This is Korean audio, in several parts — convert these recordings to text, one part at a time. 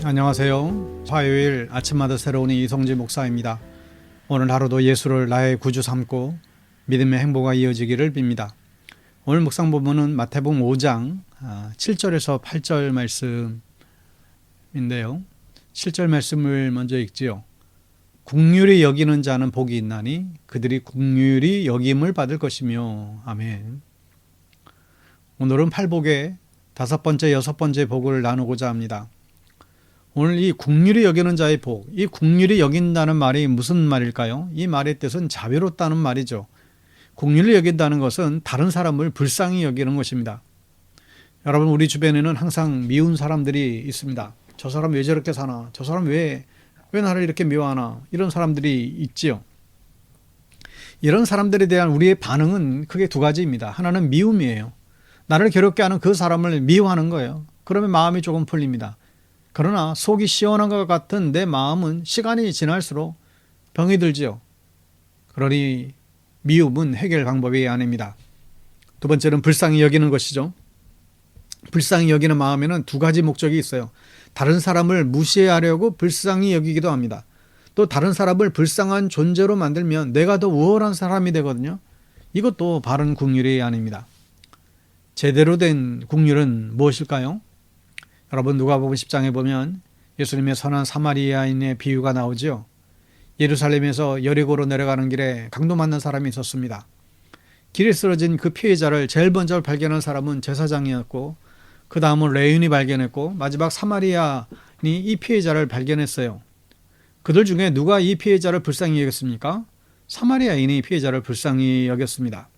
안녕하세요. 화요일 아침마다 새로운 이성재 목사입니다. 오늘 하루도 예수를 나의 구주 삼고 믿음의 행보가 이어지기를 빕니다. 오늘 묵상 본문은 마태복음 5장 7절에서 8절 말씀인데요. 7절 말씀을 먼저 읽지요. 긍휼히 여기는 자는 복이 있나니 그들이 긍휼히 여김을 받을 것이며. 아멘. 오늘은 팔복의 5번째, 6번째 복을 나누고자 합니다. 오늘 이 긍휼히 여기는 자의 복, 이 긍휼히 여긴다는 말이 무슨 말일까요? 이 말의 뜻은 자비롭다는 말이죠. 긍휼히 여긴다는 것은 다른 사람을 불쌍히 여기는 것입니다. 여러분, 우리 주변에는 항상 미운 사람들이 있습니다. 저 사람 왜 저렇게 사나? 저 사람 왜 나를 이렇게 미워하나? 이런 사람들이 있지요. 이런 사람들에 대한 우리의 반응은 크게 두 가지입니다. 하나는 미움이에요. 나를 괴롭게 하는 그 사람을 미워하는 거예요. 그러면 마음이 조금 풀립니다. 그러나 속이 시원한 것 같은 내 마음은 시간이 지날수록 병이 들지요. 그러니 미움은 해결 방법이 아닙니다. 두 번째는 불쌍히 여기는 것이죠. 불쌍히 여기는 마음에는 두 가지 목적이 있어요. 다른 사람을 무시하려고 불쌍히 여기기도 합니다. 또 다른 사람을 불쌍한 존재로 만들면 내가 더 우월한 사람이 되거든요. 이것도 바른 긍휼이 아닙니다. 제대로 된 긍휼은 무엇일까요? 여러분, 누가복음 10장에 보면 예수님의 선한 사마리아인의 비유가 나오죠. 예루살렘에서 여리고로 내려가는 길에 강도 맞는 사람이 있었습니다. 길에 쓰러진 그 피해자를 제일 먼저 발견한 사람은 제사장이었고, 그 다음은 레윈이 발견했고, 마지막 사마리아인이 이 피해자를 발견했어요. 그들 중에 누가 이 피해자를 불쌍히 여겼습니까? 사마리아인이 피해자를 불쌍히 여겼습니다.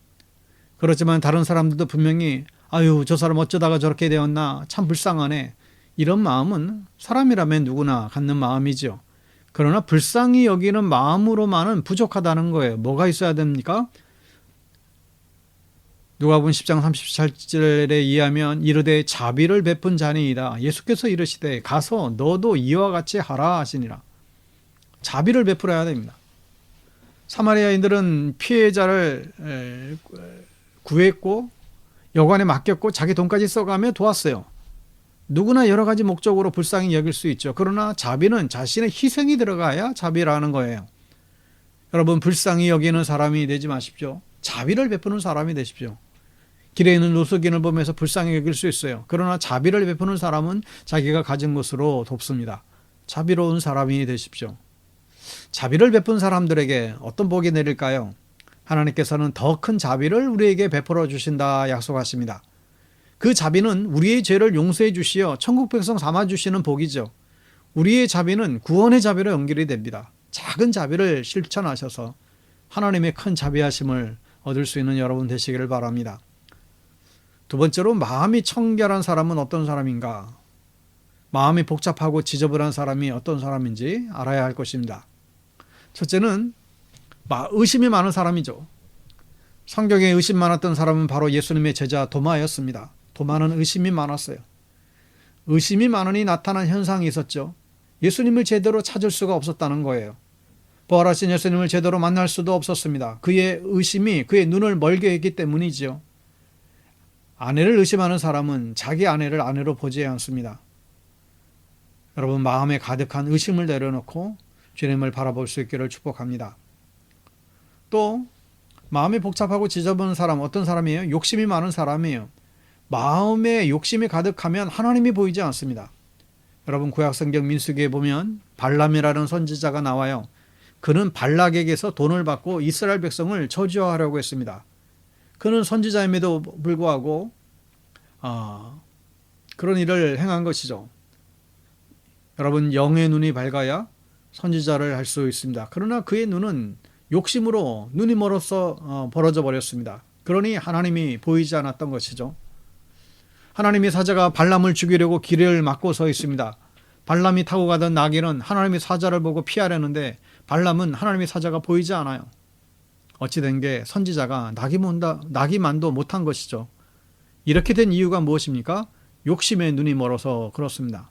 그렇지만 다른 사람들도 분명히 아유, 저 사람 어쩌다가 저렇게 되었나, 참 불쌍하네, 이런 마음은 사람이라면 누구나 갖는 마음이죠. 그러나 불쌍히 여기는 마음으로만은 부족하다는 거예요. 뭐가 있어야 됩니까? 누가복음 10장 37절에 의하면 이르되 자비를 베푼 자니이다. 예수께서 이르시되 가서 너도 이와 같이 하라 하시니라. 자비를 베풀어야 됩니다. 사마리아인들은 피해자를 구했고 여관에 맡겼고 자기 돈까지 써가며 도왔어요. 누구나 여러 가지 목적으로 불쌍히 여길 수 있죠. 그러나 자비는 자신의 희생이 들어가야 자비라는 거예요. 여러분, 불쌍히 여기는 사람이 되지 마십시오. 자비를 베푸는 사람이 되십시오. 길에 있는 노숙인을 보면서 불쌍히 여길 수 있어요. 그러나 자비를 베푸는 사람은 자기가 가진 것으로 돕습니다. 자비로운 사람이 되십시오. 자비를 베푼 사람들에게 어떤 복이 내릴까요? 하나님께서는 더 큰 자비를 우리에게 베풀어 주신다 약속하십니다. 그 자비는 우리의 죄를 용서해 주시어 천국 백성 삼아 주시는 복이죠. 우리의 자비는 구원의 자비로 연결이 됩니다. 작은 자비를 실천하셔서 하나님의 큰 자비하심을 얻을 수 있는 여러분 되시기를 바랍니다. 두 번째로, 마음이 청결한 사람은 어떤 사람인가? 마음이 복잡하고 지저분한 사람이 어떤 사람인지 알아야 할 것입니다. 첫째는 의심이 많은 사람이죠. 성경에 의심 많았던 사람은 바로 예수님의 제자 도마였습니다. 도마는 의심이 많았어요. 의심이 많으니 나타난 현상이 있었죠. 예수님을 제대로 찾을 수가 없었다는 거예요. 부활하신 예수님을 제대로 만날 수도 없었습니다. 그의 의심이 그의 눈을 멀게 했기 때문이지요. 아내를 의심하는 사람은 자기 아내를 아내로 보지 않습니다. 여러분, 마음에 가득한 의심을 내려놓고 주님을 바라볼 수 있기를 축복합니다. 또 마음이 복잡하고 지저분한 사람, 어떤 사람이에요? 욕심이 많은 사람이에요. 마음에 욕심이 가득하면 하나님이 보이지 않습니다. 여러분, 구약성경 민수기에 보면 발람이라는 선지자가 나와요. 그는 발락에게서 돈을 받고 이스라엘 백성을 저주하려고 했습니다. 그는 선지자임에도 불구하고 그런 일을 행한 것이죠. 여러분, 영의 눈이 밝아야 선지자를 할 수 있습니다. 그러나 그의 눈은 욕심으로 눈이 멀어서 벌어져 버렸습니다. 그러니 하나님이 보이지 않았던 것이죠. 하나님의 사자가 발람을 죽이려고 길을 막고 서 있습니다. 발람이 타고 가던 나귀는 하나님의 사자를 보고 피하려는데 발람은 하나님의 사자가 보이지 않아요. 어찌된 게 선지자가 나귀만도 못한 것이죠. 이렇게 된 이유가 무엇입니까? 욕심에 눈이 멀어서 그렇습니다.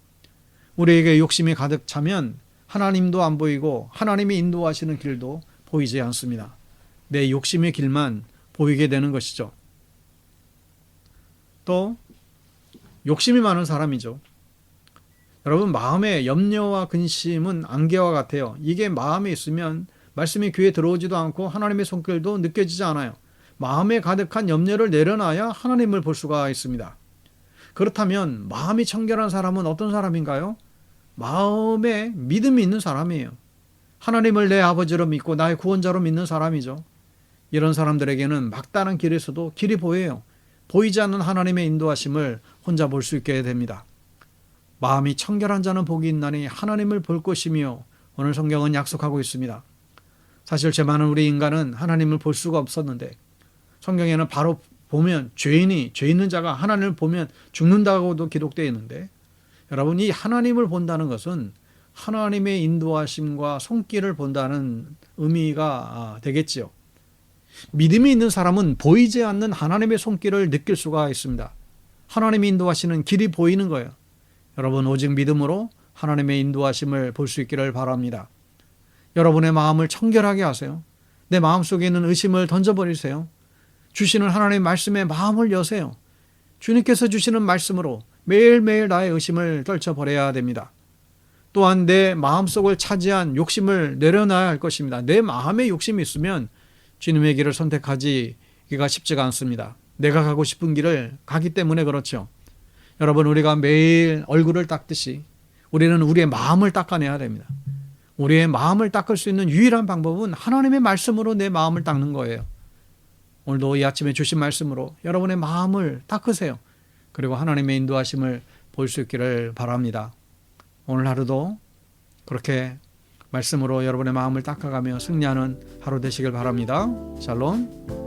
우리에게 욕심이 가득 차면 하나님도 안 보이고 하나님이 인도하시는 길도 보이지 않습니다. 내 욕심의 길만 보이게 되는 것이죠. 또 욕심이 많은 사람이죠. 여러분, 마음의 염려와 근심은 안개와 같아요. 이게 마음에 있으면 말씀이 귀에 들어오지도 않고 하나님의 손길도 느껴지지 않아요. 마음에 가득한 염려를 내려놔야 하나님을 볼 수가 있습니다. 그렇다면 마음이 청결한 사람은 어떤 사람인가요? 마음에 믿음이 있는 사람이에요. 하나님을 내 아버지로 믿고 나의 구원자로 믿는 사람이죠. 이런 사람들에게는 막다른 길에서도 길이 보여요. 보이지 않는 하나님의 인도하심을 혼자 볼 수 있게 됩니다. 마음이 청결한 자는 복이 있나니 하나님을 볼 것이며, 오늘 성경은 약속하고 있습니다. 사실 죄 많은 우리 인간은 하나님을 볼 수가 없었는데, 성경에는 바로 보면 죄 있는 자가 하나님을 보면 죽는다고도 기록되어 있는데, 여러분, 이 하나님을 본다는 것은 하나님의 인도하심과 손길을 본다는 의미가 되겠지요. 믿음이 있는 사람은 보이지 않는 하나님의 손길을 느낄 수가 있습니다. 하나님이 인도하시는 길이 보이는 거예요. 여러분, 오직 믿음으로 하나님의 인도하심을 볼 수 있기를 바랍니다. 여러분의 마음을 청결하게 하세요. 내 마음속에 있는 의심을 던져버리세요. 주시는 하나님의 말씀에 마음을 여세요. 주님께서 주시는 말씀으로 매일매일 나의 의심을 떨쳐버려야 됩니다. 또한 내 마음속을 차지한 욕심을 내려놔야 할 것입니다. 내 마음에 욕심이 있으면 주님의 길을 선택하기가 쉽지가 않습니다. 내가 가고 싶은 길을 가기 때문에 그렇죠. 여러분, 우리가 매일 얼굴을 닦듯이 우리는 우리의 마음을 닦아내야 됩니다. 우리의 마음을 닦을 수 있는 유일한 방법은 하나님의 말씀으로 내 마음을 닦는 거예요. 오늘도 이 아침에 주신 말씀으로 여러분의 마음을 닦으세요. 그리고 하나님의 인도하심을 볼 수 있기를 바랍니다. 오늘 하루도 그렇게 말씀으로 여러분의 마음을 닦아가며 승리하는 하루 되시길 바랍니다. 샬롬.